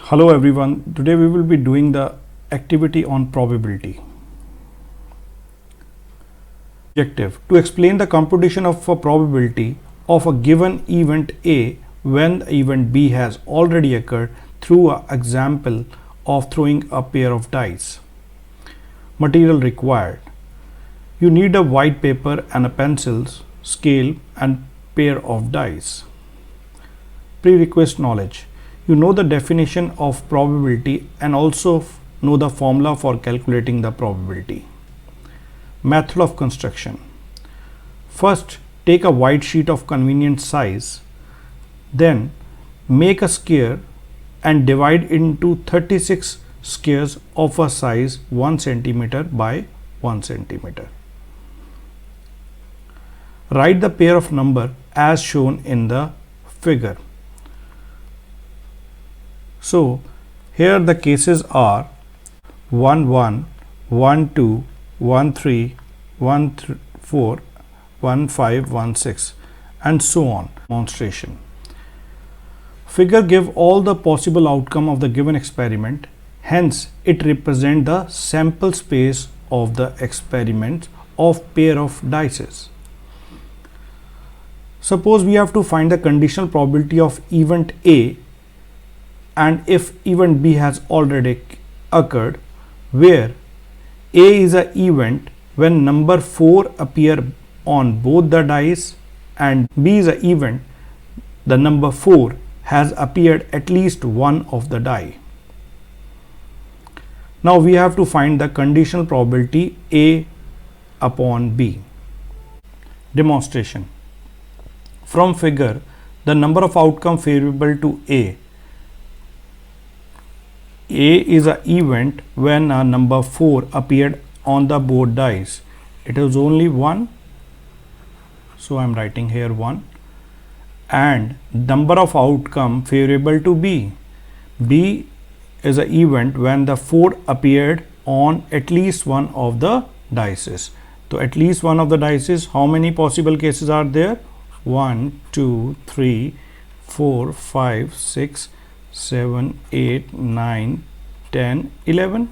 Hello everyone, today we will be doing the activity on probability. Objective: to explain the computation of a probability of a given event A when the event B has already occurred through an example of throwing a pair of dice. Material required: you need a white paper and a pencils, scale and pair of dice. Prerequisite knowledge: you know the definition of probability and also know the formula for calculating the probability. Method of construction: first take a white sheet of convenient size, then make a square and divide into 36 squares of a size 1 centimeter by 1 centimeter. Write the pair of number as shown in the figure. So here the cases are 1 1, 1 2, 1 3, 1 4, 1 5, 1 6 and so on. Demonstration: figure give all the possible outcome of the given experiment, hence it represents the sample space of the experiment of pair of dice. Suppose we have to find the conditional probability of event A, and if event B has already occurred, where A is an event when number 4 appear on both the dice and B is an event the number 4 has appeared at least one of the die. Now we have to find the conditional probability A upon B. Demonstration: from figure, the number of outcome favorable to A is an event when a number 4 appeared on the board dice. It is only 1, so I am writing here 1. And number of outcome favorable to B is an event when the 4 appeared on at least one of the dices. So at least one of the dices, how many possible cases are there? 1 2 3 4 5 6 7 8 9 10 11.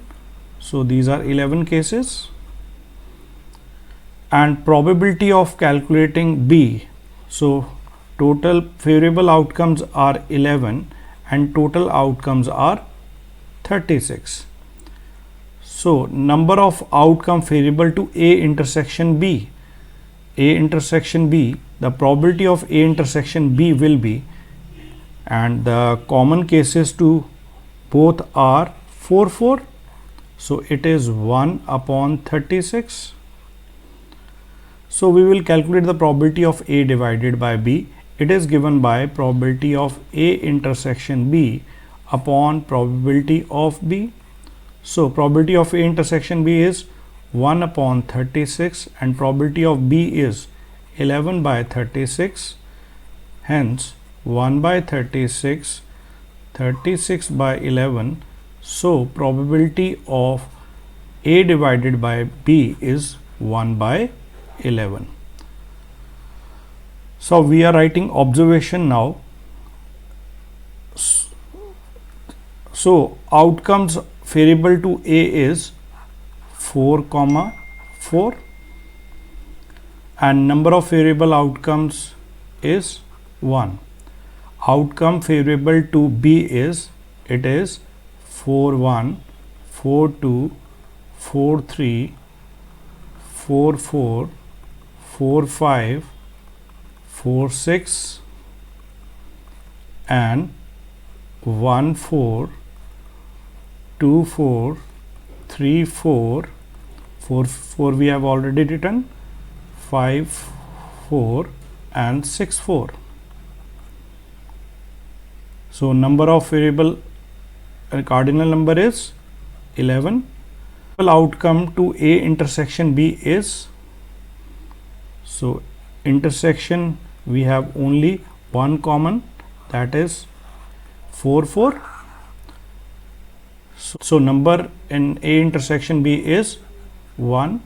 So these are 11 cases. And probability of calculating B, so total favorable outcomes are 11 and total outcomes are 36. So number of outcome favorable to A intersection B, the probability of A intersection B will be, and the common cases to both are 4 4, so it is 1 upon 36. So we will calculate the probability of A divided by B. It is given by probability of A intersection B upon probability of B. So probability of A intersection B is 1 upon 36 and probability of B is 11 by 36. Hence 1 by 36, 36 by 11. So probability of A divided by B is 1 by 11. So we are writing observation now. So outcomes favorable to A is 4 comma 4 and number of favorable outcomes is 1. Outcome favorable to B is, it is 4 1, 4 2, 4 3, 4 4, 4 5, 4 6 and 1 4, 2 4, 3 4, 4 4 we have already written, 5 4 and 6 4. So number of variable cardinal number is 11. Outcome to A intersection B is, so intersection we have only one common, that is 4 4. So number in A intersection B is 1.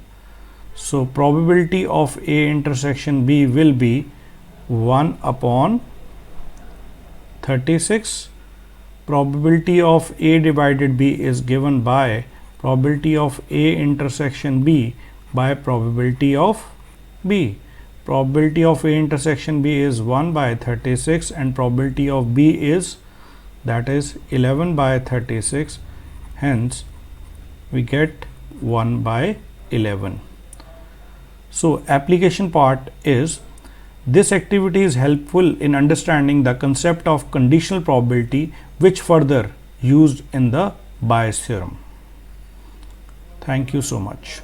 So probability of A intersection B will be 1 upon 36. probability of A divided B is given by probability of A intersection B by probability of B. Probability of A intersection B is 1 by 36 and probability of B is, that is, 11 by 36. Hence, we get 1 by 11. So, application part is, this activity is helpful in understanding the concept of conditional probability, which further used in the Bayes theorem. Thank you so much.